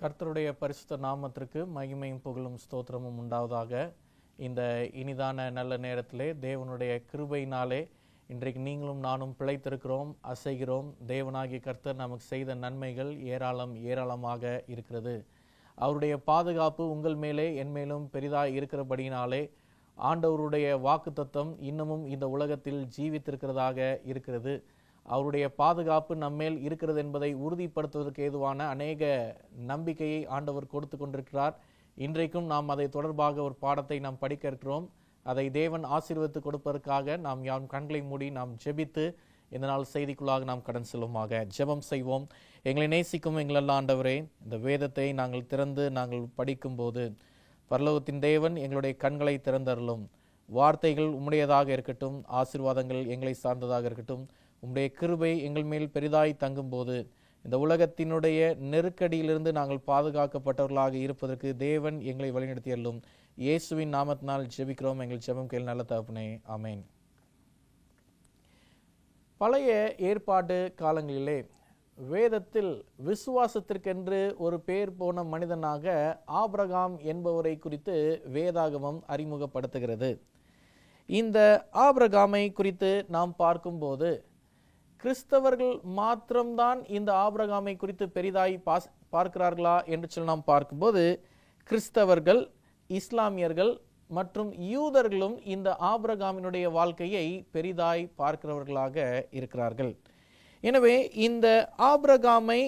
கர்த்தருடைய பரிசுத்த நாமத்திற்கு மகிமையும் புகழும் ஸ்தோத்திரமும் உண்டாவதாக. இந்த இனிதான நல்ல நேரத்திலே தேவனுடைய கிருபையினாலே இன்றைக்கு நீங்களும் நானும் பிழைத்திருக்கிறோம், அசைகிறோம். தேவனாகிய கர்த்தர் நமக்கு செய்த நன்மைகள் ஏராளமாக இருக்கிறது. அவருடைய பாதுகாப்பு உங்கள் மேலே என் மேலும் பெரிதாக இருக்கிறபடியினாலே ஆண்டவருடைய வாக்குத்தத்தம் இன்னமும் இந்த உலகத்தில் ஜீவித்திருக்கிறதாக இருக்கிறது. அவருடைய பாதுகாப்பு நம்மேல் இருக்கிறது என்பதை உறுதிப்படுத்துவதற்கு ஏதுவான அநேக நம்பிக்கையை ஆண்டவர் கொடுத்து கொண்டிருக்கிறார். இன்றைக்கும் நாம் அதை தொடர்பாக ஒரு பாடத்தை நாம் படிக்க இருக்கிறோம். அதை தேவன் ஆசீர்வதித்து கொடுப்பதற்காக நாம் யாரும் கண்களை மூடி நாம் ஜெபித்து இந்த நாள் செய்திக்குள்ளாக நாம் கடன் செல்லுமாக ஜெபம் செய்வோம். எங்களை நேசிக்கும் எங்களெல்லாம் ஆண்டவரே, இந்த வேதத்தை நாங்கள் திறந்து நாங்கள் படிக்கும்போது பரலோகத்தின் தேவன் எங்களுடைய கண்களை திறந்தருளும். வார்த்தைகள் உம்முடையதாக இருக்கட்டும், ஆசீர்வாதங்கள் எங்களை சார்ந்ததாக இருக்கட்டும். உம்முடைய கிருபை எங்கள் மேல் பெரிதாய் தங்கும்போது இந்த உலகத்தினுடைய நெருக்கடியிலிருந்து நாங்கள் பாதுகாக்கப்பட்டவர்களாக இருப்பதற்கு தேவன் எங்களை வழிநடத்தியல்லும். இயேசுவின் நாமத்தினால் ஜெபிக்கிறோம். எங்கள் ஜெபம் கேள் நல்ல தகப்பனே, ஆமேன். பழைய ஏற்பாட்டு காலங்களிலே வேதத்தில் விசுவாசத்திற்கென்று ஒரு பேர் போன மனிதனாக ஆபிரகாம் என்பவரை குறித்து வேதாகமம் அறிமுகப்படுத்துகிறது. இந்த ஆபிரகாமை குறித்து நாம் பார்க்கும்போது கிறிஸ்தவர்கள் மாத்திரம்தான் இந்த ஆபிரகாமை குறித்து பெரிதாய் பார்க்கிறார்களா என்று சொல்லி நாம் பார்க்கும்போது கிறிஸ்தவர்கள், இஸ்லாமியர்கள் மற்றும் யூதர்களும் இந்த ஆபிரகாமினுடைய வாழ்க்கையை பெரிதாய் பார்க்கிறவர்களாக இருக்கிறார்கள். எனவே இந்த ஆபிரகாமை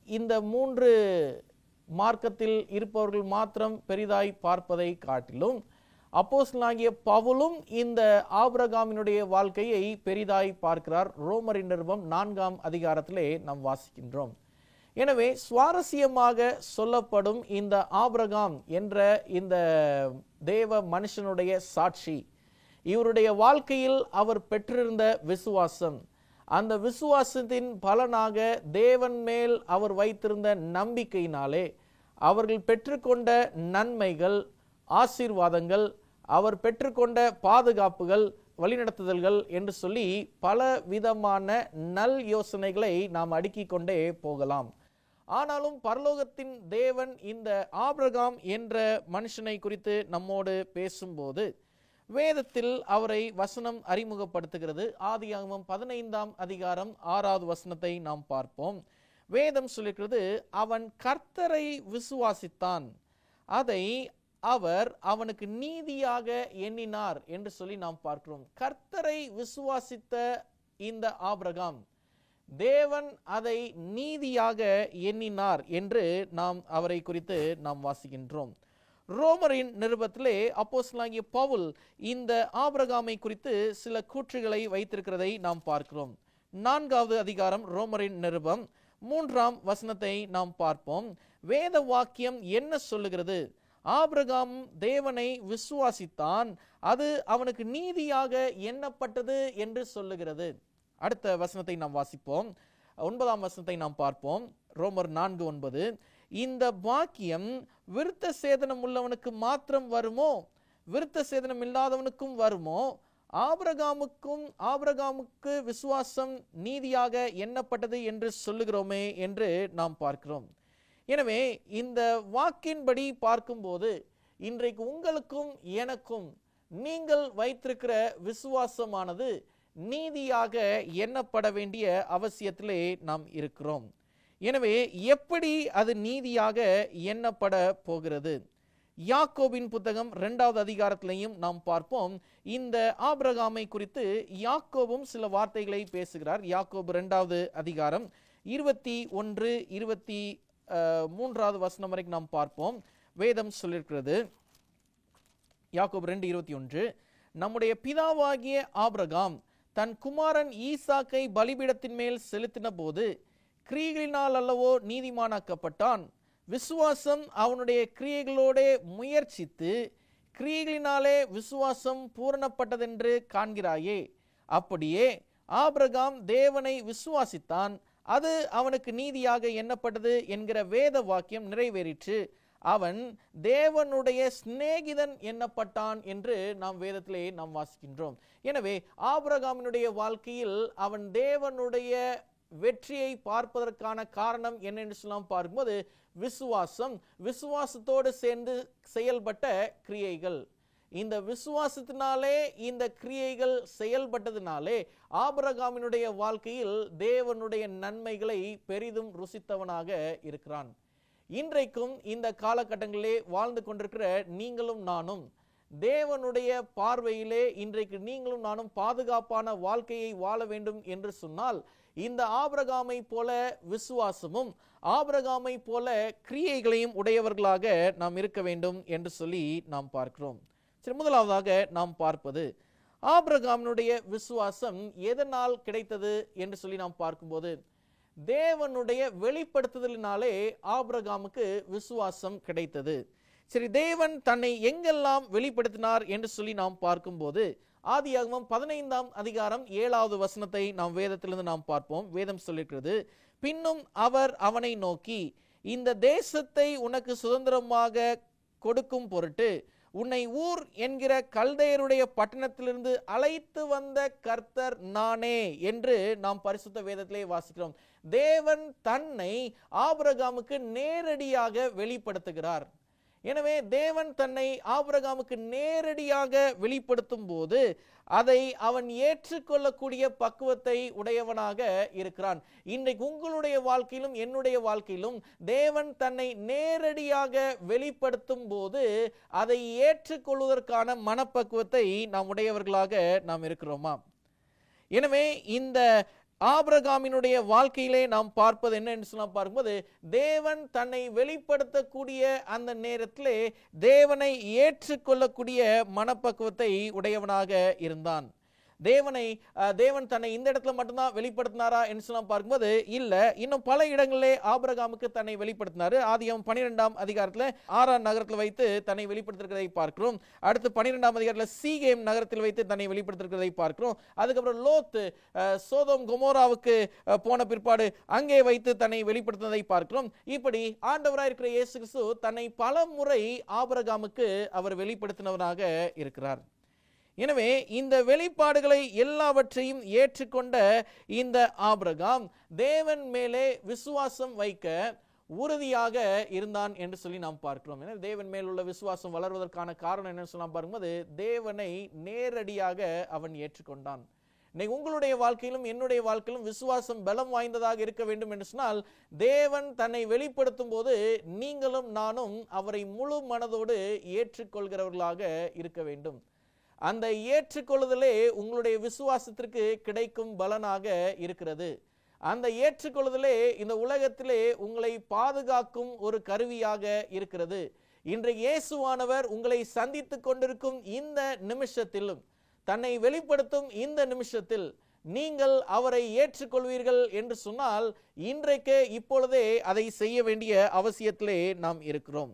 இந்த மூன்று மார்க்கத்தில் இருப்பவர்கள் மாத்திரம் பெரிதாய் பார்ப்பதை காட்டிலும் அப்போஸ்தலனாகிய பவுலும் இந்த ஆபிரகாமினுடைய வாழ்க்கையை பெரிதாய் பார்க்கிறார். ரோமரின் நிருபம் 4ஆம் அதிகாரத்திலே நாம் வாசிக்கின்றோம். எனவே சுவாரஸ்யமாக சொல்லப்படும் இந்த ஆபிரகாம் என்ற இந்த தேவ மனுஷனுடைய சாட்சி, இவருடைய வாழ்க்கையில் அவர் பெற்றிருந்த விசுவாசம், அந்த விசுவாசத்தின் பலனாக தேவன் மேல் அவர் வைத்திருந்த நம்பிக்கையினாலே அவர்கள் பெற்றுக்கொண்ட நன்மைகள், ஆசீர்வாதங்கள், அவர் பெற்றுக்கொண்ட பாதுகாப்புகள், வழிநடத்துதல்கள் என்று சொல்லி பல விதமான நல் யோசனைகளை நாம் அடுக்கிக் கொண்டே போகலாம். ஆனாலும் பரலோகத்தின் தேவன் இந்த ஆபிரகாம் என்ற மனுஷனை குறித்து நம்மோடு பேசும்போது வேதத்தில் அவரை வசனம் அறிமுகப்படுத்துகிறது. ஆதியாகமம் 15ஆம் அதிகாரம் 6வது வசனத்தை நாம் பார்ப்போம். வேதம் சொல்லிக்கிறது, அவன் கர்த்தரை விசுவாசித்தான், அதை அவர் அவனுக்கு நீதியாக எண்ணினார் என்று சொல்லி நாம் பார்க்கிறோம். கர்த்தரை விசுவாசித்த இந்த ஆபிரகாம் தேவன் அதை நீதியாக எண்ணினார் என்று நாம் அவரை குறித்து நாம் வாசிக்கின்றோம். ரோமரின் நிருபத்திலே அப்போஸ்தலனாகிய பவுல் இந்த ஆபிரகாமை குறித்து சில கூற்றுகளை வைத்திருக்கிறதை நாம் பார்க்கிறோம். 4வது அதிகாரம் ரோமரின் நிருபம் 3ஆம் வசனத்தை நாம் பார்ப்போம். வேத வாக்கியம் என்ன சொல்லுகிறது? ஆபிரகாம் தேவனை விசுவாசித்தான், அது அவனுக்கு நீதியாக எண்ணப்பட்டது என்று சொல்லுகிறது. அடுத்த வசனத்தை நாம் வாசிப்போம். 9ஆம் வசனத்தை நாம் பார்ப்போம். ரோமர் 4:9. இந்த வாக்கியம் விருத்த சேதனம் உள்ளவனுக்கு மாத்திரம் வருமோ, விருத்த சேதனம் இல்லாதவனுக்கும் வருமோ? ஆபிரகாமுக்கு விசுவாசம் நீதியாக எண்ணப்பட்டது என்று சொல்லுகிறோமே என்று நாம் பார்க்கிறோம். எனவே இந்த வாக்கின்படி பார்க்கும்போது இன்றைக்கு உங்களுக்கும் எனக்கும் நீங்கள் வைத்திருக்கிற விசுவாசமானது நீதியாக எண்ணப்பட வேண்டிய அவசியத்திலே நாம் இருக்கிறோம். எனவே எப்படி அது நீதியாக எண்ணப்பட போகிறது? யாக்கோபின் புத்தகம் 2வது அதிகாரத்திலையும் நாம் பார்ப்போம். இந்த ஆபிரகாமை குறித்து யாக்கோபும் சில வார்த்தைகளை பேசுகிறார். யாக்கோபு 2வது அதிகாரம் 21, 23வது வசனம் வரைக்கும் நாம் பார்ப்போம். வேதம் சொல்லியிருக்கிறது, யாக்கோபு 2:21, நம்முடைய பிதாவாகிய ஆபிரகாம் தன் குமாரன் ஈசாக்கை பலிபீடத்தின் மேல் செலுத்தின போது கிரியைகளினால் அல்லவோ நீதிமானாக்கப்பட்டான். விசுவாசம் அவனுடைய கிரியைகளோட முயற்சித்து கிரியைகளினாலே விசுவாசம் பூரணப்பட்டதென்று காண்கிறாயே. அப்படியே ஆபிரகாம் தேவனை விசுவாசித்தான், அது அவனுக்கு நீதியாக எண்ணப்பட்டது என்கிற வேத வாக்கியம் நிறைவேறிற்று. அவன் தேவனுடைய சிநேகிதன் எண்ணப்பட்டான் என்று நாம் வேதத்திலே நாம் வாசிக்கின்றோம். எனவே ஆபிரகாமினுடைய வாழ்க்கையில் அவன் தேவனுடைய வெற்றியை பார்ப்பதற்கான காரணம் என்னென்று சொல்லலாம் பார்க்கும்போது விசுவாசத்தோடு சேர்ந்து செயல்பட்ட கிரியைகள். இந்த விசுவாசத்தினாலே இந்த கிரியைகள் செயல்பட்டதினாலே ஆபிரகாமினுடைய வாழ்க்கையில் தேவனுடைய நன்மைகளை பெரிதும் ருசித்தவனாக இருக்கிறான். இன்றைக்கும் இந்த காலகட்டங்களிலே வாழ்ந்து கொண்டிருக்கிற நீங்களும் நானும் தேவனுடைய பார்வையிலே இன்றைக்கு நீங்களும் நானும் பாதுகாப்பான வாழ்க்கையை வாழ வேண்டும் என்று சொன்னால் இந்த ஆபிரகாமை போல விசுவாசமும் ஆபிரகாமை போல கிரியைகளையும் உடையவர்களாக நாம் இருக்க வேண்டும் என்று சொல்லி நாம் பார்க்கிறோம். சரி, முதலாவதாக நாம் பார்ப்பது ஆபிரகாமினுடைய விசுவாசம் எதனால் கிடைத்தது என்று சொல்லி நாம் பார்க்கும்போது தேவனுடைய வெளிப்படுத்துதலினாலே ஆபிரகாமுக்கு விசுவாசம் கிடைத்தது. சரி, தேவன் தன்னை எங்கெல்லாம் வெளிப்படுத்தினார் என்று சொல்லி நாம் பார்க்கும்போது ஆதியாகமம் 15ஆம் அதிகாரம் 7வது வசனத்தை நாம் வேதத்திலிருந்து நாம் பார்ப்போம். வேதம் சொல்லியிருக்கிறது, பின்னும் அவர் அவனை நோக்கி, இந்த தேசத்தை உனக்கு சுதந்திரமாக கொடுக்கும் பொருட்டு உன்னை ஊர் என்கிற கல்தையருடைய பட்டணத்திலிருந்து அழைத்து வந்த கர்த்தர் நானே என்று நாம் பரிசுத்த வேதத்திலே வாசிக்கிறோம். தேவன் தன்னை ஆபிரகாமுக்கு நேரடியாக வெளிப்படுத்துகிறார். எனவே தேவன் தன்னை ஆபிரகாமுக்கு நேரடியாக வெளிப்படுத்தும் போது அதை அவன் ஏற்றுக்கொள்ளக்கூடிய பக்குவத்தை உடையவனாக இருக்கிறான். இன்றைக்கு உங்களுடைய வாழ்க்கையிலும் என்னுடைய வாழ்க்கையிலும் தேவன் தன்னை நேரடியாக வெளிப்படுத்தும் போது அதை ஏற்றுக்கொள்வதற்கான மனப்பக்குவத்தை நாம் உடையவர்களாக நாம் இருக்கிறோமா? எனவே இந்த ஆபிரகாமினுடைய வாழ்க்கையிலே நாம் பார்ப்பது என்ன என்று சொல்ல பார்க்கும்போது தேவன் தன்னை வெளிப்படுத்தக்கூடிய அந்த நேரத்திலே தேவனை ஏற்றுக்கொள்ளக்கூடிய மனப்பக்குவத்தை உடையவனாக இருந்தான். தேவன் தன்னை இந்த இடத்துல மட்டும்தான் வெளிப்படுத்தினாரா என்று சொல்ல பார்க்கும்போது இல்ல, இன்னும் பல இடங்களிலே ஆபிரகாமுக்கு தன்னை வெளிப்படுத்தினாரு. ஆதியாகமம் 12ஆம் அதிகாரத்தில் ஆரான் நகரத்தில் வைத்து தன்னை வெளிப்படுத்திருக்கிறதை பார்க்கிறோம். அடுத்து 12ஆம் அதிகாரத்தில் சீகேம் நகரத்தில் வைத்து தன்னை வெளிப்படுத்திருக்கிறதை பார்க்கிறோம். அதுக்கப்புறம் லோத்து சோதோம் கொமோராவுக்கு போன பிற்பாடு அங்கே வைத்து தன்னை வெளிப்படுத்தினதை பார்க்கிறோம். இப்படி ஆண்டவராய் இருக்கிற இயேசு கிறிஸ்து தன்னை பல முறை ஆபிரகாமுக்கு அவர் வெளிப்படுத்தினவராக இருக்கிறார். எனவே இந்த வெளிப்பாடுகளை எல்லாவற்றையும் ஏற்றுக்கொண்ட இந்த ஆபிரகாம் தேவன் மேலே விசுவாசம் வைக்க உறுதியாக இருந்தான் என்று சொல்லி நாம் பார்க்கிறோம். எனவே தேவன் மேல் உள்ள விசுவாசம் வளர்வதற்கான காரணம் என்னன்னு சொல்லி நாம் பார்க்கும்போது தேவனை நேரடியாக அவன் ஏற்றுக்கொண்டான். இன்னைக்கு உங்களுடைய வாழ்க்கையிலும் என்னுடைய வாழ்க்கையிலும் விசுவாசம் பலம் வாய்ந்ததாக இருக்க வேண்டும் என்று சொன்னால் தேவன் தன்னை வெளிப்படுத்தும் போது நீங்களும் நானும் அவரை முழு மனதோடு ஏற்றுக்கொள்கிறவர்களாக இருக்க வேண்டும். அந்த ஏற்றுக்கொள்ளுதலே உங்களுடைய விசுவாசத்திற்கு கிடைக்கும் பலனாக இருக்கிறது. அந்த ஏற்றுக்கொள்ளுதலே இந்த உலகத்திலே உங்களை பாதுகாக்கும் ஒரு கருவியாக இருக்கிறது. இன்றைக்கு இயேசுவானவர் உங்களை சந்தித்துக் கொண்டிருக்கும் இந்த நிமிஷத்திலும் தன்னை வெளிப்படுத்தும் இந்த நிமிஷத்தில் நீங்கள் அவரை ஏற்றுக்கொள்வீர்கள் என்று சொன்னால் இன்றைக்கே இப்பொழுதே அதை செய்ய வேண்டிய அவசியத்திலே நாம் இருக்கிறோம்.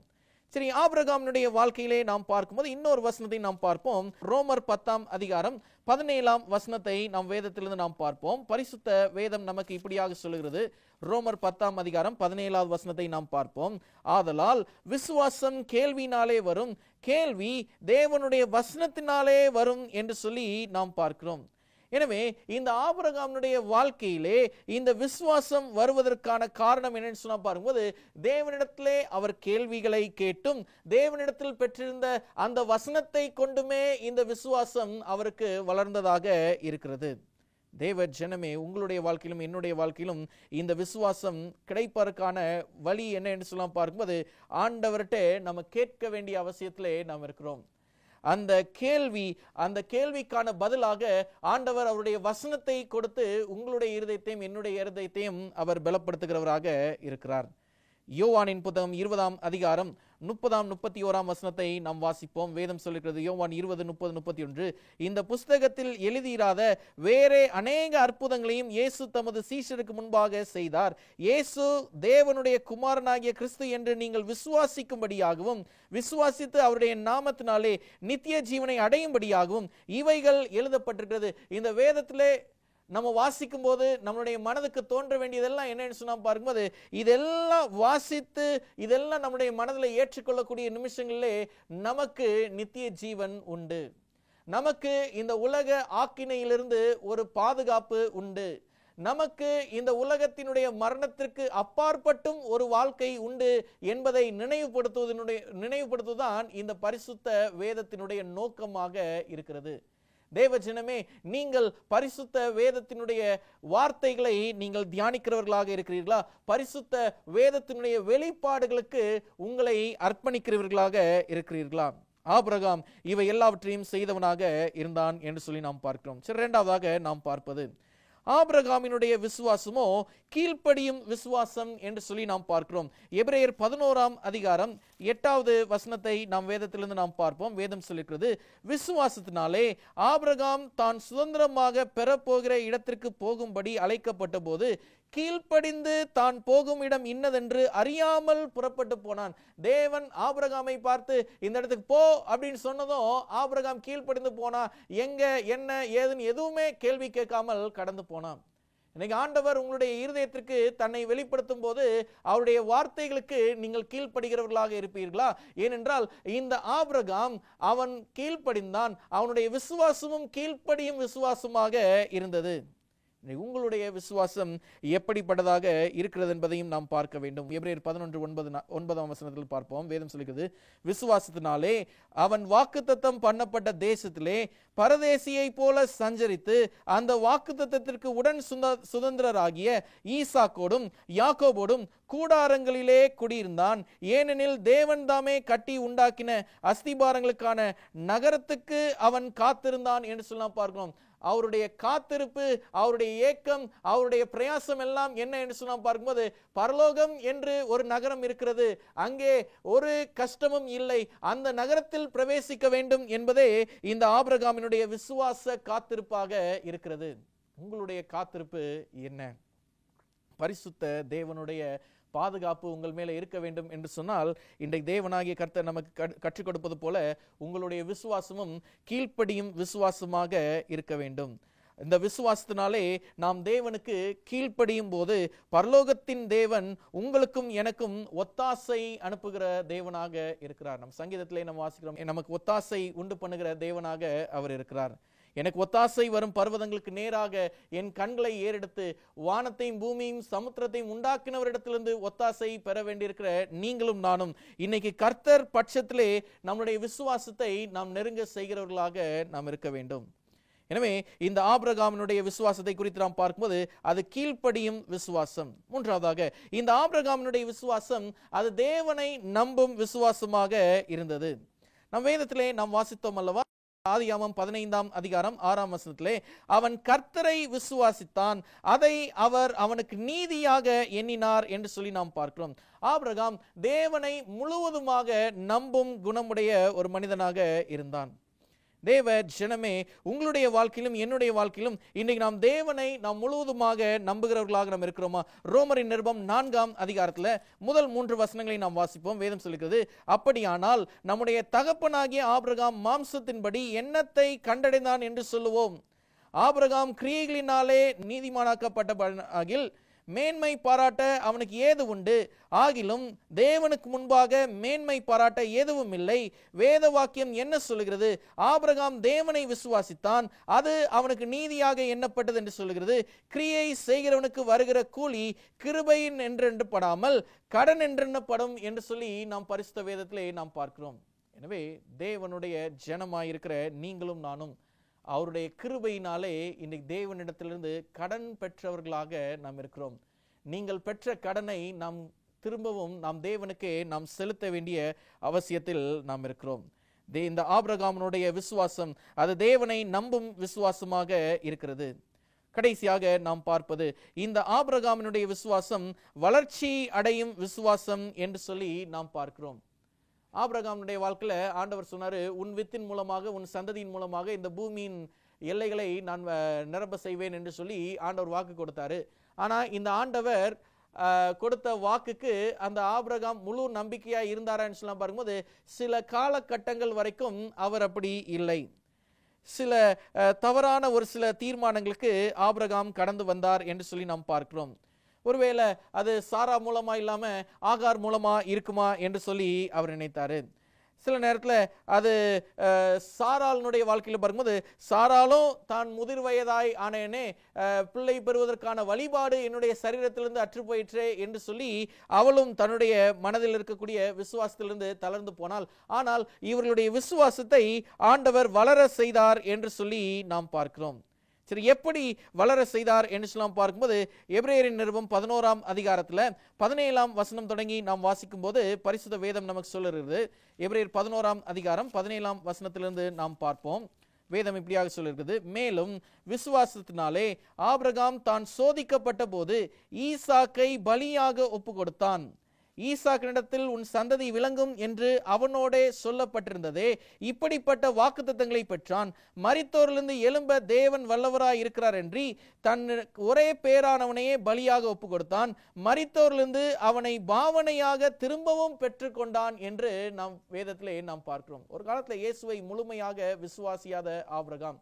சரி, ஆபிரகாமினுடைய வாழ்க்கையிலே நாம் பார்க்கும்போது இன்னொரு வசனத்தை நாம் பார்ப்போம். ரோமர் 10ஆம் அதிகாரம் 17ஆம் வசனத்தை நாம் வேதத்திலிருந்து நாம் பார்ப்போம். பரிசுத்த வேதம் நமக்கு இப்படியாக சொல்லுகிறது. ரோமர் 10ஆம் அதிகாரம் 17ஆவது வசனத்தை நாம் பார்ப்போம். ஆதலால் விசுவாசம் கேள்வினாலே வரும், கேள்வி தேவனுடைய வசனத்தினாலே வரும் என்று சொல்லி நாம் பார்க்கிறோம். எனவே இந்த ஆபிரகாமுடைய வாழ்க்கையிலே இந்த விசுவாசம் வருவதற்கான காரணம் என்னன்னு சொன்னா பாரும்போது தேவனிடத்திலே அவர் கேள்விகளை கேட்டும் தேவனிடத்தில் பெற்றிருந்த அந்த வசனத்தை கொண்டுமே இந்த விசுவாசம் அவருக்கு வளர்ந்ததாக இருக்கிறது. தேவ ஜனமே, உங்களுடைய வாழ்க்கையிலும் என்னுடைய வாழ்க்கையிலும் இந்த விசுவாசம் கிடைப்பதற்கான வழி என்ன என்று சொல்லலாம் பார்க்கும்போது ஆண்டவர்கிட்ட நம்ம கேட்க வேண்டிய அவசியத்திலே நாம் இருக்கிறோம். அந்த கேள்விக்கான பதிலாக ஆண்டவர் அவருடைய வசனத்தை கொடுத்து உங்களுடைய இருதயத்தையும் என்னுடைய இருதயத்தையும் அவர் பலப்படுத்துகிறவராக இருக்கிறார். யோவானின் புத்தகம் 20ஆம் அதிகாரம் 30-31 வசனத்தை நாம் வாசிப்போம். வேதம் சொல்லுகிறது, யோவான் 20:30-31, இந்த புஸ்தகத்தில் எழுதியிராத வேறே அநேக அற்புதங்களையும் இயேசு தமது சீஷருக்கு முன்பாக செய்தார். இயேசு தேவனுடைய குமாரனாகிய கிறிஸ்து என்று நீங்கள் விசுவாசிக்கும்படியாகவும் விசுவாசித்து அவருடைய நாமத்தினாலே நித்திய ஜீவனை அடையும்படியாகவும் இவைகள் எழுதப்பட்டிருக்கிறது. இந்த வேதத்திலே நம்ம வாசிக்கும் போது நம்மளுடைய மனதுக்கு தோன்ற வேண்டியதெல்லாம் என்னன்னு சொன்னா பார்க்கும்போது இதெல்லாம் வாசித்து இதெல்லாம் நம்முடைய மனதில் ஏற்றுக்கொள்ளக்கூடிய நிமிஷங்களிலே நமக்கு நித்திய ஜீவன் உண்டு. நமக்கு இந்த உலக ஆக்கினையிலிருந்து ஒரு பாதுகாப்பு உண்டு. நமக்கு இந்த உலகத்தினுடைய மரணத்திற்கு அப்பாற்பட்டும் ஒரு வாழ்க்கை உண்டு என்பதை நினைவுபடுத்துவதுதான் இந்த பரிசுத்த வேதத்தினுடைய நோக்கமாக இருக்கிறது. தேவஜனமே, நீங்கள் பரிசுத்த வேதத்தினுடைய வார்த்தைகளை நீங்கள் தியானிக்கிறவர்களாக இருக்கிறீர்களா? பரிசுத்த வேதத்தினுடைய வெளிப்பாடுகளுக்கு உங்களை அர்ப்பணிக்கிறவர்களாக இருக்கிறீர்களா? ஆபிரகாம் இவை எல்லாவற்றையும் செய்தவனாக இருந்தான் என்று சொல்லி நாம் பார்க்கிறோம். சரி, இரண்டாவதாக நாம் பார்ப்பது ஆபிரகாமினுடைய விசுவாசமோ கீழ்ப்படியும் விசுவாசம் என்று சொல்லி நாம் பார்க்கிறோம். எபிரேயர் 11ஆம் அதிகாரம் 8வது வசனத்தை நாம் வேதத்திலிருந்து நாம் பார்ப்போம். வேதம் சொல்லிக்கிறது, விசுவாசத்தினாலே ஆபிரகாம் தான் சுதந்திரமாக பெறப்போகிற இடத்திற்கு போகும்படி அழைக்கப்பட்ட போது கீழ்ப்படிந்து தான் போகும் இடம் இன்னதென்று அறியாமல் புறப்பட்டு போனான். தேவன் ஆபிரகாமை பார்த்து இந்த இடத்துக்கு போ அப்படின்னு சொன்னதும் ஆபிரகாம் கீழ்ப்படிந்து போனா. எங்க என்ன ஏதுன்னு எதுவுமே கேள்வி கேட்காமல் கடந்து போனான். இன்னைக்கு ஆண்டவர் உங்களுடைய இருதயத்திற்கு தன்னை வெளிப்படுத்தும் போது அவருடைய வார்த்தைகளுக்கு நீங்கள் கீழ்ப்படுகிறவர்களாக இருப்பீர்களா? ஏனென்றால் இந்த ஆபிரகாம் அவன் கீழ்ப்படிந்தான். அவனுடைய விசுவாசமும் கீழ்ப்படியும் விசுவாசமாக இருந்தது. உங்களுடைய விசுவாசம் எப்படிப்பட்டதாக இருக்கிறது என்பதையும் நாம் பார்க்க வேண்டும். எபிரேயர் 11:9ஆம் வசனத்தில் பார்ப்போம். வேதம் சொல்லுகிறது, விசுவாசத்தினாலே அவன் வாக்குத்தத்தம் பண்ணப்பட்ட தேசத்திலே பரதேசியை போல சஞ்சரித்து அந்த வாக்குத்தத்தத்திற்கு உடன் சுதந்திரராகிய ஈசாக்கோடும் யாக்கோபோடும் கூடாரங்களிலே குடியிருந்தான். ஏனெனில் தேவன் தாமே கட்டி உண்டாக்கின அஸ்திபாரங்களுக்கான நகரத்துக்கு அவன் காத்திருந்தான் என்று சொல்லலாம் பார்க்கிறோம். அவருடைய காத்திருப்பு, அவருடைய ஏக்கம், அவருடைய பிரயாசம் எல்லாம் என்ன என்று சொன்னா பார்க்கும்போது, பரலோகம் என்று ஒரு நகரம் இருக்கிறது, அங்கே ஒரு கஷ்டமும் இல்லை, அந்த நகரத்தில் பிரவேசிக்க வேண்டும் என்பதே இந்த ஆபிரகாமினுடைய விசுவாச காத்திருப்பாக இருக்கிறது. உங்களுடைய காத்திருப்பு என்ன? பரிசுத்த தேவனுடைய பாதுகாப்பு உங்கள் மேலே இருக்க வேண்டும் என்று சொன்னால், இன்றைக்கு தேவனாகிய கர்த்தர் நமக்கு கற்றுக் கொடுப்பது போல உங்களுடைய விசுவாசமும் கீழ்ப்படியும் விசுவாசமாக இருக்க வேண்டும். இந்த விசுவாசத்தினாலே நாம் தேவனுக்கு கீழ்ப்படியும் போது பரலோகத்தின் தேவன் உங்களுக்கும் எனக்கும் ஒத்தாசை அனுப்புகிற தேவனாக இருக்கிறார். நம் சங்கீதத்திலே நாம் வாசிக்கிறோம், நமக்கு ஒத்தாசை உண்டு பண்ணுகிற தேவனாக அவர் இருக்கிறார். எனக்கு ஒத்தாசை வரும் பர்வதங்களுக்கு நேராக என் கண்களை ஏறெடுத்து வானத்தையும் பூமியும் சமுத்திரத்தையும் உண்டாக்கினவரிடத்திலிருந்து ஒத்தாசை பெற வேண்டியிருக்கிற நீங்களும் நானும் இன்னைக்கு கர்த்தர் பட்சத்திலே நம்முடைய விசுவாசத்தை நாம் நெருங்க செய்கிறவர்களாக நாம் இருக்க வேண்டும். எனவே இந்த ஆபிரகாமினுடைய விசுவாசத்தை குறித்து நாம் பார்க்கும்போது அது கீழ்ப்படியும் விசுவாசம். மூன்றாவதாக இந்த ஆபிரகாமினுடைய விசுவாசம் அது தேவனை நம்பும் விசுவாசமாக இருந்தது. நம் வேதத்திலே நாம் வாசித்தோம் அல்லவா, ஆதியாகமம் 15ஆம் அதிகாரம் 6ஆம் வசனத்திலே அவன் கர்த்தரை விசுவாசித்தான், அதை அவர் அவனுக்கு நீதியாக எண்ணினார் என்று சொல்லி நாம் பார்க்கிறோம். ஆபிரகாம் தேவனை முழுவதுமாக நம்பும் குணமுடைய ஒரு மனிதனாக இருந்தான். தேவ ஜனமே, உங்களுடைய வாழ்க்கையிலும் என்னுடைய வாழ்க்கையிலும் இன்னைக்கு நாம் தேவனை நாம் முழுவதுமாக நம்புகிறவர்களாக நாம் இருக்கிறோமா? ரோமரின் நிருபம் 4ஆம் அதிகாரத்தில் முதல் 3 வசனங்களை நாம் வாசிப்போம். வேதம் சொல்லுகிறது, அப்படியானால் நம்முடைய தகப்பனாகிய ஆபிரகாம் மாம்சத்தின்படி எண்ணத்தை கண்டடைந்தான் என்று சொல்லுவோம். ஆபிரகாம் கிரியைகளினாலே நீதிமானாக்கப்பட்ட மேன்மை பாராட்ட அவனுக்கு ஏது உண்டு? ஆகிலும் தேவனுக்கு முன்பாக மேன்மை பாராட்ட எதுவும் இல்லை. வேத வாக்கியம் என்ன சொல்லுகிறது? ஆபிரகாம் தேவனை விசுவாசித்தான், அது அவனுக்கு நீதியாக எண்ணப்பட்டது என்று சொல்லுகிறது. கிரியை செய்கிறவனுக்கு வருகிற கூலி கிருபையின் என்றெண்ணப்படாமல் கடன் என்றெண்ணப்படும் என்று சொல்லி நாம் பரிசுத்த வேதத்திலே நாம் பார்க்கிறோம். எனவே தேவனுடைய ஜனமாயிருக்கிற நீங்களும் நானும் அவருடைய கிருபையினாலே இன்னைக்கு தேவனிடத்திலிருந்து கடன் பெற்றவர்களாக நாம் இருக்கிறோம். நீங்கள் பெற்ற கடனை நாம் திரும்பவும் நாம் தேவனுக்கே நாம் செலுத்த வேண்டிய அவசியத்தில் நாம் இருக்கிறோம். இந்த ஆபிரகாமினுடைய விசுவாசம் அது தேவனை நம்பும் விசுவாசமாக இருக்கிறது. கடைசியாக நாம் பார்ப்பது இந்த ஆபிரகாமினுடைய விசுவாசம் வளர்ச்சி அடையும் விசுவாசம் என்று சொல்லி நாம் பார்க்கிறோம். ஆபிரகாமுடைய வாழ்க்கையில ஆண்டவர் சொன்னாரு, உன் வித்தின் மூலமாக உன் சந்ததியின் மூலமாக இந்த பூமியின் எல்லைகளை நான் நிரம்ப செய்வேன் என்று சொல்லி ஆண்டவர் வாக்கு கொடுத்தாரு. ஆனா இந்த ஆண்டவர் கொடுத்த வாக்குக்கு அந்த ஆபிரகாம் முழு நம்பிக்கையா இருந்தாரான்னு சொல்லி பார்க்கும்போது சில காலகட்டங்கள் வரைக்கும் அவர் அப்படி இல்லை. சில தவறான ஒரு சில தீர்மானங்களுக்கு ஆபிரகாம் கடந்து வந்தார் என்று சொல்லி நாம் பார்க்கிறோம். ஒருவேளை அது சாரா மூலமா இல்லாம ஆகார் மூலமா இருக்குமா என்று சொல்லி அவர் நினைத்தாரு. சில நேரத்தில் அது சாராளுடைய வாழ்க்கையில் பார்க்கும்போது, சாராலும் தான் முதிர் வயதாய் ஆனேனே, பிள்ளை பெறுவதற்கான வழிபாடு என்னுடைய சரீரத்திலிருந்து அற்று போயிற்றே என்று சொல்லி அவளும் தன்னுடைய மனதில் இருக்கக்கூடிய விசுவாசத்திலிருந்து தளர்ந்து போனாள். ஆனால் இவர்களுடைய விசுவாசத்தை ஆண்டவர் வளர செய்தார் என்று சொல்லி நாம் பார்க்கிறோம். சரி, எப்படி வளர செய்தார் என்று சொல்லலாம் பார்க்கும்போது, எபிரேயரின் நிருபம் 11ஆம் அதிகாரத்தில் 17ஆம் வசனம் தொடங்கி நாம் வாசிக்கும் போது பரிசுத்த வேதம் நமக்கு சொல்லுகிறது. எபிரேயர் 11ஆம் அதிகாரம் 17ஆம் வசனத்திலிருந்து நாம் பார்ப்போம். வேதம் இப்படியாக சொல்லிருக்குது: மேலும் விசுவாசத்தினாலே ஆபிரகாம் தான் சோதிக்கப்பட்ட போது ஈசாக்கை பலியாக ஒப்பு கொடுத்தான். ஈசாக்கினிடத்தில் உன் சந்ததி விளங்கும் என்று அவனோடே சொல்லப்பட்டிருந்ததே, இப்படிப்பட்ட வாக்குத்தத்தங்களை பெற்றான். மரித்தோரிலிருந்து எழும்ப தேவன் வல்லவராய் இருக்கிறார் என்று தன் ஒரே பேரானவனையே பலியாக ஒப்பு கொடுத்தான். மரித்தோரிலிருந்து அவனை பாவனையாக திரும்பவும் பெற்றுக்கொண்டான் என்று நாம் வேதத்திலே நாம் பார்க்கிறோம். ஒரு காலத்தில் இயேசுவை முழுமையாக விசுவாசியாத ஆபிரகாம்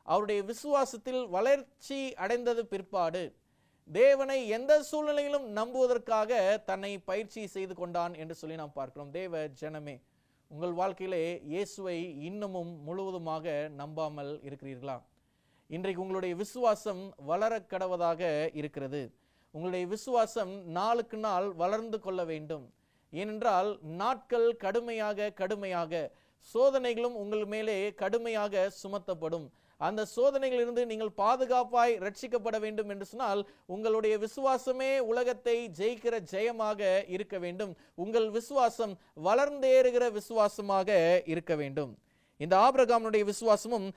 அவருடைய விசுவாசத்தில் வளர்ச்சி அடைந்தது பிற்பாடு தேவனை எந்த சூழ்நிலையிலும் நம்புவதற்காக தன்னை பயிற்சி செய்து கொண்டான் என்று சொல்லி நாம் பார்க்கிறோம். தேவ ஜனமே, உங்கள் வாழ்க்கையிலே இயேசுவை இன்னமும் முழுவதுமாக நம்பாமல் இருக்கிறீர்களா? இன்றைக்கு உங்களுடைய விசுவாசம் வளர கடவதாக இருக்கிறது. உங்களுடைய விசுவாசம் நாளுக்கு நாள் வளர்ந்து கொள்ள வேண்டும். ஏனென்றால் நாட்கள் கடுமையாக சோதனைகளும் உங்கள் மேலே கடுமையாக சுமத்தப்படும். அந்த சோதனைகளிலிருந்து நீங்கள் பாதுகாப்பாய் ரட்சிக்கப்பட வேண்டும் என்று சொன்னால் உங்களுடைய விசுவாசமே உலகத்தை ஜெயிக்கிற ஜெயமாக இருக்க வேண்டும். உங்கள் விசுவாசம் வளர்ந்தேறுகிற விசுவாசமாக இருக்க வேண்டும். இந்த ஆபிரகாமுடைய விசுவாசமும்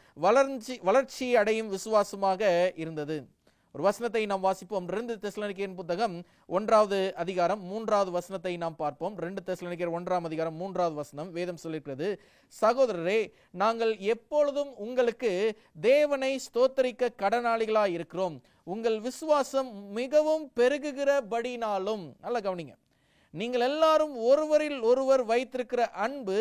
வளர்ச்சி அடையும் விசுவாசமாக இருந்தது. ஒரு வசனத்தை நாம் வாசிப்போம். 2 தெசலோனிக்கேயர் புத்தகம் 1ஆவது அதிகாரம் 3ஆவது வசனத்தை நாம் பார்ப்போம். 2 தெசலோனிக்கேயர் 1ஆம் அதிகாரம் 3ஆவது வசனம் வேதம் சொல்லியிருக்கிறது: சகோதரரே, நாங்கள் எப்பொழுதும் உங்களுக்கு தேவனை ஸ்தோத்தரிக்க கடனாளிகளாய் இருக்கிறோம். உங்கள் விசுவாசம் மிகவும் பெருகுகிறபடினாலும், நல்லா கவனிங்க, நீங்கள் எல்லாரும் ஒருவரில் ஒருவர் வைத்திருக்கிற அன்பு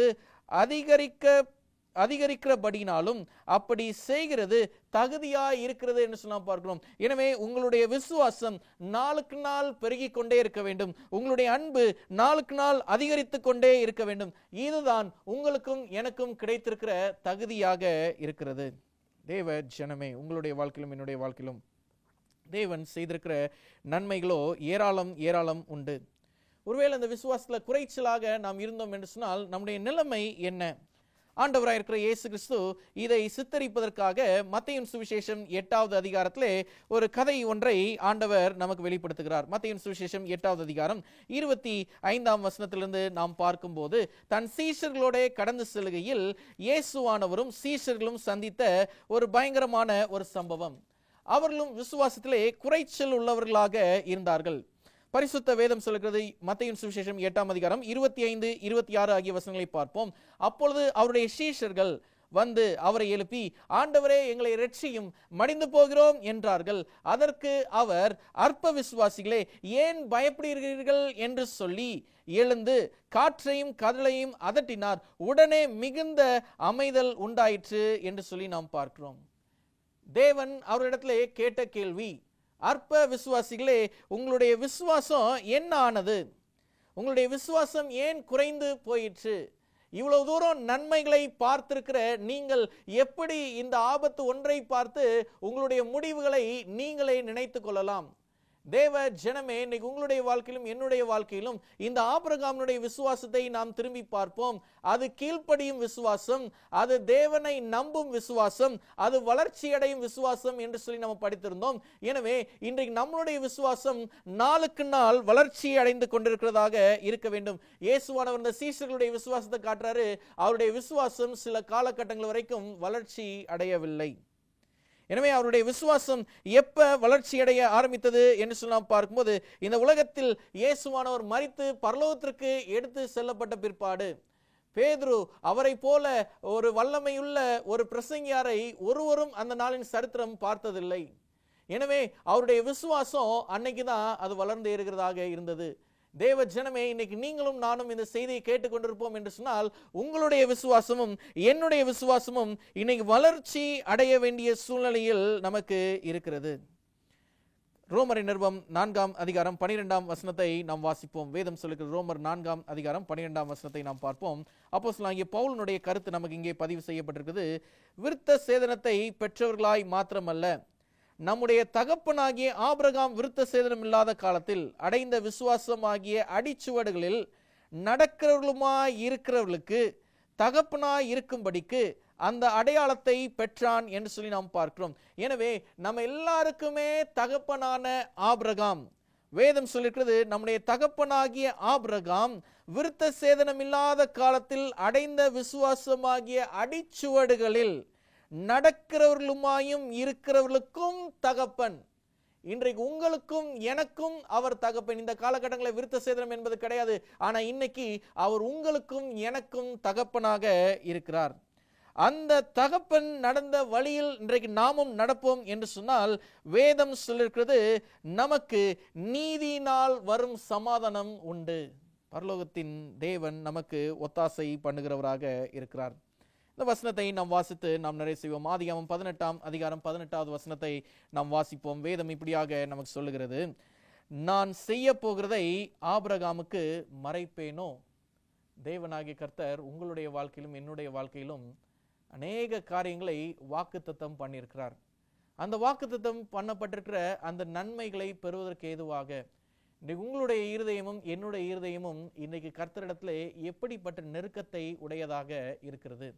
அதிகரிக்கிறபடினாலும் அப்படி செய்கிறது தகுதியாய் இருக்கிறது என்று சொன்னா பார்க்கிறோம். எனவே உங்களுடைய விசுவாசம் நாளுக்கு நாள் பெருகிக் கொண்டே இருக்க வேண்டும். உங்களுடைய அன்பு நாளுக்கு நாள் அதிகரித்து கொண்டே இருக்க வேண்டும். இதுதான் உங்களுக்கும் எனக்கும் கிடைத்திருக்கிற தகுதியாக இருக்கிறது. தேவ ஜனமே, உங்களுடைய வாழ்க்கையிலும் என்னுடைய வாழ்க்கையிலும் தேவன் செய்திருக்கிற நன்மைகளோ ஏராளம் உண்டு. ஒருவேளை அந்த விசுவாசத்துல குறைச்சலாக நாம் இருந்தோம் என்று சொன்னால் நம்முடைய நிலைமை என்ன? ஆண்டவராக இருக்கிற இயேசு கிறிஸ்து இதை சித்தரிப்பதற்காக மத்தேயு சுவிசேஷம் 8ஆவது அதிகாரத்திலே ஒரு கதை ஒன்றை ஆண்டவர் நமக்கு வெளிப்படுத்துகிறார். மத்தேயு சுவிசேஷம் 8ஆவது அதிகாரம் 25ஆம் வசனத்திலிருந்து நாம் பார்க்கும்போது, தன் சீஷர்களோட கடந்து செல்கையில் இயேசுவானவரும் சீஷர்களும் சந்தித்த ஒரு பயங்கரமான ஒரு சம்பவம். அவர்களும் விசுவாசத்திலே குறைச்சல் உள்ளவர்களாக இருந்தார்கள். பரிசுத்த வேதம் சொல்கிறது. மத்தேயு சுவிசேஷம் 8ஆம் அதிகாரம் 25, 26 ஆகிய வசனங்களை பார்ப்போம். அப்பொழுது அவருடைய சீஷர்கள் வந்து அவரை எழுப்பி, ஆண்டவரே, எங்களை இரட்சியும், மடிந்து போகிறோம் என்றார்கள். அதற்கு அவர், அற்ப விசுவாசிகளே, ஏன் பயப்படுகிறீர்கள் என்று சொல்லி எழுந்து காற்றையும் கடலையும் அதட்டினார். உடனே மிகுந்த அமைதல் உண்டாயிற்று என்று சொல்லி நாம் பார்க்கிறோம். தேவன் அவரிடத்திலே கேட்ட கேள்வி, அற்ப விசுவாசிகளே, உங்களுடைய விசுவாசம் என்ன ஆனது? உங்களுடைய விசுவாசம் ஏன் குறைந்து போயிற்று? இவ்வளவு தூரம் நன்மைகளை பார்த்திருக்கிற நீங்கள் எப்படி இந்த ஆபத்து ஒன்றை பார்த்து உங்களுடைய முடிவுகளை நீங்களே நினைத்து கொள்ளலாம்? தேவ ஜனமே, இன்னைக்கு உங்களுடைய வாழ்க்கையிலும் என்னுடைய வாழ்க்கையிலும் இந்த ஆபிரகாமுடைய விசுவாசத்தை நாம் திரும்பி பார்ப்போம். அது கீழ்ப்படியும் விசுவாசம், அது தேவனை நம்பும் விசுவாசம், அது வளர்ச்சியடையும் விசுவாசம் என்று சொல்லி நம்ம படித்திருந்தோம். எனவே இன்றைக்கு நம்மளுடைய விசுவாசம் நாளுக்கு நாள் வளர்ச்சி அடைந்து கொண்டிருக்கிறதாக இருக்க வேண்டும். இயேசுவானவர் இந்த சீஷர்களுடைய விசுவாசத்தை காட்டுறாரு. அவருடைய விசுவாசம் சில காலகட்டங்கள் வரைக்கும் வளர்ச்சி அடையவில்லை. எனவே அவருடைய விசுவாசம் எப்ப வளர்ச்சி அடைய ஆரம்பித்தது என்று சொல்லி நாம் பார்க்கும்போது, இந்த உலகத்தில் இயேசுவானவர் மரித்து பரலோகத்திற்கு எடுத்து செல்லப்பட்ட பிற்பாடு பேதுரு அவரை போல ஒரு வல்லமையுள்ள ஒரு பிரசங்கியாரை ஒருவரும் அந்த நாளின் சரித்திரம் பார்த்ததில்லை. எனவே அவருடைய விசுவாசம் அன்னைக்குதான் அது வளர்ந்து ஏறுகிறதாக இருந்தது. தேவ ஜனமே, இன்னைக்கு நீங்களும் நானும் இந்த செய்தியை கேட்டுக்கொண்டிருப்போம் என்று சொன்னால் உங்களுடைய விசுவாசமும் என்னுடைய விசுவாசமும் இன்னைக்கு வளர்ச்சி அடைய வேண்டிய சூழ்நிலையில் நமக்கு இருக்கிறது. ரோமரின் நிருபம் 4ஆம் அதிகாரம் 12ஆம் வசனத்தை நாம் வாசிப்போம். வேதம் சொல்லுகிற ரோமர் 4ஆம் அதிகாரம் 12ஆம் வசனத்தை நாம் பார்ப்போம். அப்போஸ்தலனாகிய பவுலினுடைய கருத்து நமக்கு இங்கே பதிவு செய்யப்பட்டிருக்கிறது. விருத்த சேதனத்தை பெற்றவர்களாய் மாத்திரமல்ல, நம்முடைய தகப்பனாகிய ஆபிரகாம் விருத்த சேதனம் இல்லாத காலத்தில் அடைந்த விசுவாசமாகிய அடிச்சுவடுகளில் நடக்கிறவர்களுமாய் இருக்கிறவர்களுக்கு தகப்பனாய் இருக்கும்படிக்கு அந்த அடையாளத்தை பெற்றான் என்று சொல்லி நாம் பார்க்கிறோம். எனவே நம்ம எல்லாருக்குமே தகப்பனான ஆபிரகாம், வேதம் சொல்லிருக்கிறது, நம்முடைய தகப்பனாகிய ஆபிரகாம் விருத்த சேதனம் இல்லாத காலத்தில் அடைந்த விசுவாசமாகிய அடிச்சுவடுகளில் நடக்கிறவர்களுமாயும் இருக்கிறவர்களுக்கும் தகப்பன். இன்றைக்கு உங்களுக்கும் எனக்கும் அவர் தகப்பன். இந்த காலகட்டங்களில் விருத்த சேதனம் என்பது கிடையாது. ஆனா இன்னைக்கு அவர் உங்களுக்கும் எனக்கும் தகப்பனாக இருக்கிறார். அந்த தகப்பன் நடந்த வழியில் இன்றைக்கு நாமும் நடப்போம் என்று சொன்னால், வேதம் சொல்லிருக்கிறது, நமக்கு நீதியினால் வரும் சமாதானம் உண்டு. பரலோகத்தின் தேவன் நமக்கு ஒத்தாசை பண்ணுகிறவராக இருக்கிறார். இந்த வசனத்தை நாம் வாசித்து நாம் நிறைவு செய்வோம். ஆதியாகமம் 18ஆம் அதிகாரம் 18வது வசனத்தை நாம் வாசிப்போம். வேதம் இப்படியாக நமக்கு சொல்லுகிறது, நான் செய்ய போகிறதை ஆபிரகாமுக்கு மறைப்பேனோ? தேவனாகிய கர்த்தர் உங்களுடைய வாழ்க்கையிலும் என்னுடைய வாழ்க்கையிலும் அநேக காரியங்களை வாக்குத்தத்தம் பண்ணியிருக்கிறார். அந்த வாக்குத்தத்தம் பண்ணப்பட்டிருக்கிற அந்த நன்மைகளை பெறுவதற்கு ஏதுவாக இன்றைக்கு உங்களுடைய இருதயமும் என்னுடைய இருதயமும் இன்றைக்கு கர்த்தரிடத்திலே எப்படிப்பட்ட நெருக்கத்தை உடையதாக இருக்கிறது?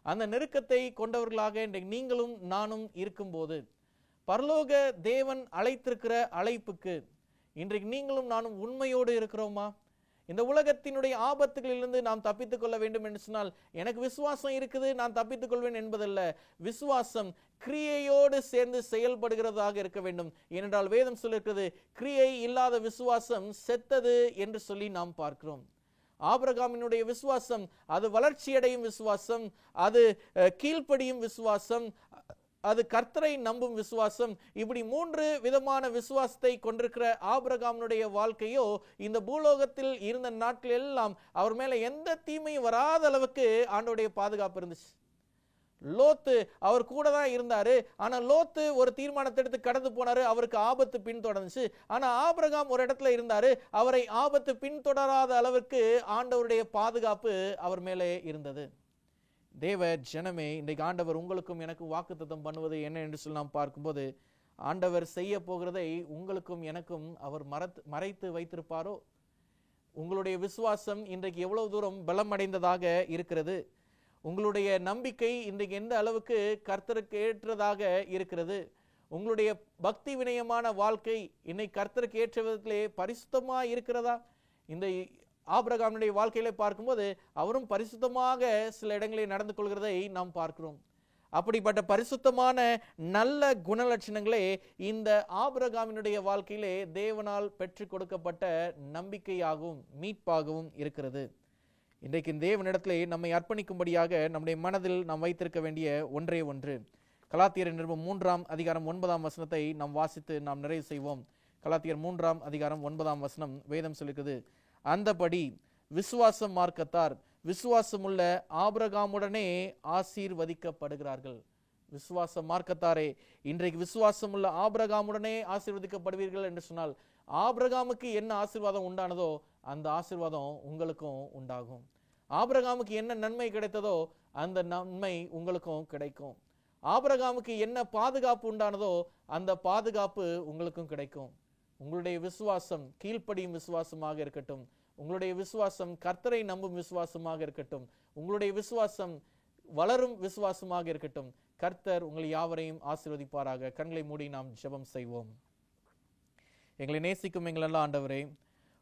அந்த நெருக்கத்தை கொண்டவர்களாக இன்றைக்கு நீங்களும் நானும் இருக்கும்போது, பரலோக தேவன் அழைத்திருக்கிற அழைப்புக்கு இன்றைக்கு நீங்களும் நானும் உண்மையோடு இருக்கிறோமா? இந்த உலகத்தினுடைய ஆபத்துகளிலிருந்து நாம் தப்பித்துக் கொள்ள வேண்டும் என்று சொன்னால், எனக்கு விசுவாசம் இருக்குது நான் தப்பித்துக் கொள்வேன் என்பதல்ல. விசுவாசம் கிரியையோடு சேர்ந்து செயல்படுகிறதாக இருக்க வேண்டும். ஏனென்றால் வேதம் சொல்லிருக்கிறது, கிரியை இல்லாத விசுவாசம் செத்தது என்று சொல்லி நாம் பார்க்கிறோம். ஆபிரகாமினுடைய விசுவாசம் அது வளர்ச்சியடையும் விசுவாசம், அது கீழ்ப்படியும் விசுவாசம், அது கர்த்தரை நம்பும் விசுவாசம். இப்படி 3 விதமான விசுவாசத்தை கொண்டிருக்கிற ஆபிரகாமினுடைய வாழ்க்கையோ இந்த பூலோகத்தில் இருந்த நாட்கள் எல்லாம் அவர் மேல எந்த தீமையும் வராத அளவுக்கு ஆண்டவருடைய பாதுகாப்பு இருந்துச்சு. லோத்து அவர் கூட தான் இருந்தாரு. ஆனா லோத்து ஒரு தீர்மானத்தை எடுத்து கடந்து போனாரு, அவருக்கு ஆபத்து பின்தொடர்ந்துச்சு. ஆனா ஆபிரகாம் ஒரு இடத்துல இருந்தாரு, அவரை ஆபத்து பின்தொடராத அளவுக்கு ஆண்டவருடைய பாதுகாப்பு அவர் மேலே இருந்தது. தேவ ஜனமே, இன்றைக்கு ஆண்டவர் உங்களுக்கும் எனக்கும் வாக்குத்தத்தம் பண்ணுவது என்ன என்று சொல்லி நாம் பார்க்கும்போது, ஆண்டவர் செய்ய போகிறதை உங்களுக்கும் எனக்கும் அவர் மறைத்து வைத்திருப்பாரோ? உங்களுடைய விசுவாசம் இன்றைக்கு எவ்வளவு தூரம் பலம் அடைந்ததாக இருக்கிறது? உங்களுடைய நம்பிக்கை இன்றைக்கு எந்த அளவுக்கு கர்த்தருக்கு ஏற்றதாக இருக்கிறது? உங்களுடைய பக்தி வினயமான வாழ்க்கை இன்னைக்கு கர்த்தருக்கு ஏற்ற விதத்திலே பரிசுத்தமா இருக்கிறதா? இந்த ஆபிரகாமுடைய வாழ்க்கையில பார்க்கும்போது அவரும் பரிசுத்தமாக சில இடங்களில் நடந்து கொள்கிறதை நாம் பார்க்கிறோம். அப்படிப்பட்ட பரிசுத்தமான நல்ல குணலட்சணங்களே இந்த ஆபிரகாமினுடைய வாழ்க்கையிலே தேவனால் பெற்றுக் கொடுக்கப்பட்ட நம்பிக்கையாகவும் மீட்பாகவும் இருக்கிறது. இன்றைக்கு தேவனிடத்திலே நம்மை அர்ப்பணிக்கும்படியாக நம்முடைய மனதில் நாம் வைத்திருக்க வேண்டிய ஒன்றே ஒன்று. கலாத்தியர் நிருபம் 3ஆம் அதிகாரம் 9ஆம் வசனத்தை நாம் வாசித்து நாம் நிறைவு செய்வோம். கலாத்தியர் 3ஆம் அதிகாரம் 9ஆம் வசனம் வேதம் சொல்லுகிறது, அந்தபடி விசுவாச மார்க்கத்தார் விசுவாசமுள்ள ஆபிரகாமுடனே ஆசீர்வதிக்கப்படுகிறார்கள். விசுவாச மார்க்கத்தாரே, இன்றைக்கு விசுவாசமுள்ள ஆபிரகாமுடனே ஆசீர்வதிக்கப்படுவீர்கள் என்று சொன்னால், ஆபிரகாமுக்கு என்ன ஆசீர்வாதம் உண்டானதோ அந்த ஆசீர்வாதம் உங்களுக்கும் உண்டாகும். ஆபிரகாமுக்கு என்ன நன்மை கிடைத்ததோ அந்த நன்மை உங்களுக்கும் கிடைக்கும். ஆபிரகாமுக்கு என்ன பாதுகாப்பு உண்டானதோ அந்த பாதுகாப்பு உங்களுக்கும் கிடைக்கும். உங்களுடைய விசுவாசம் கீழ்ப்படியும் விசுவாசமாக இருக்கட்டும். உங்களுடைய விசுவாசம் கர்த்தரை நம்பும் விசுவாசமாக இருக்கட்டும். உங்களுடைய விசுவாசம் வளரும் விசுவாசமாக இருக்கட்டும். கர்த்தர் உங்களை யாவரையும் ஆசீர்வதிப்பாராக. கண்களை மூடி நாம் ஜெபம் செய்வோம். எங்களை நேசிக்கும் எங்கள் நல்ல ஆண்டவரே,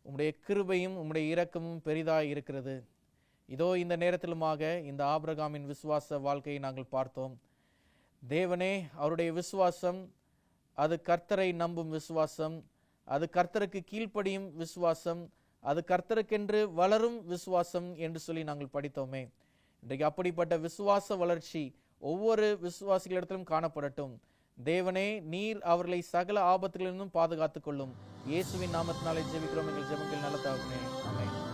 உம்முடைய கிருபையும் உம்முடைய இரக்கமும் பெரிதாய் இருக்கிறது. இதோ இந்த நேரத்திலுமாக இந்த ஆபிரகாமின் விசுவாச வாழ்க்கையை நாங்கள் பார்த்தோம். தேவனே, அவருடைய விசுவாசம் அது கர்த்தரை நம்பும் விசுவாசம், அது கர்த்தருக்கு கீழ்ப்படியும் விசுவாசம், அது கர்த்தருக்கென்று வளரும் விசுவாசம் என்று சொல்லி நாங்கள் படித்தோமே. இன்றைக்கு அப்படிப்பட்ட விசுவாச வளர்ச்சி ஒவ்வொரு விசுவாசிகளிடத்திலும் காணப்படட்டும். தேவனே, நீர் அவர்களை சகல ஆபத்துகளிலிருந்தும் பாதுகாத்துக் கொள்ளும். இயேசுவின் நாமத்தினாலே ஜெபிக்கிறோம் எங்கள் ஜெபங்கள் நல்ல தகப்பனே, ஆமென்.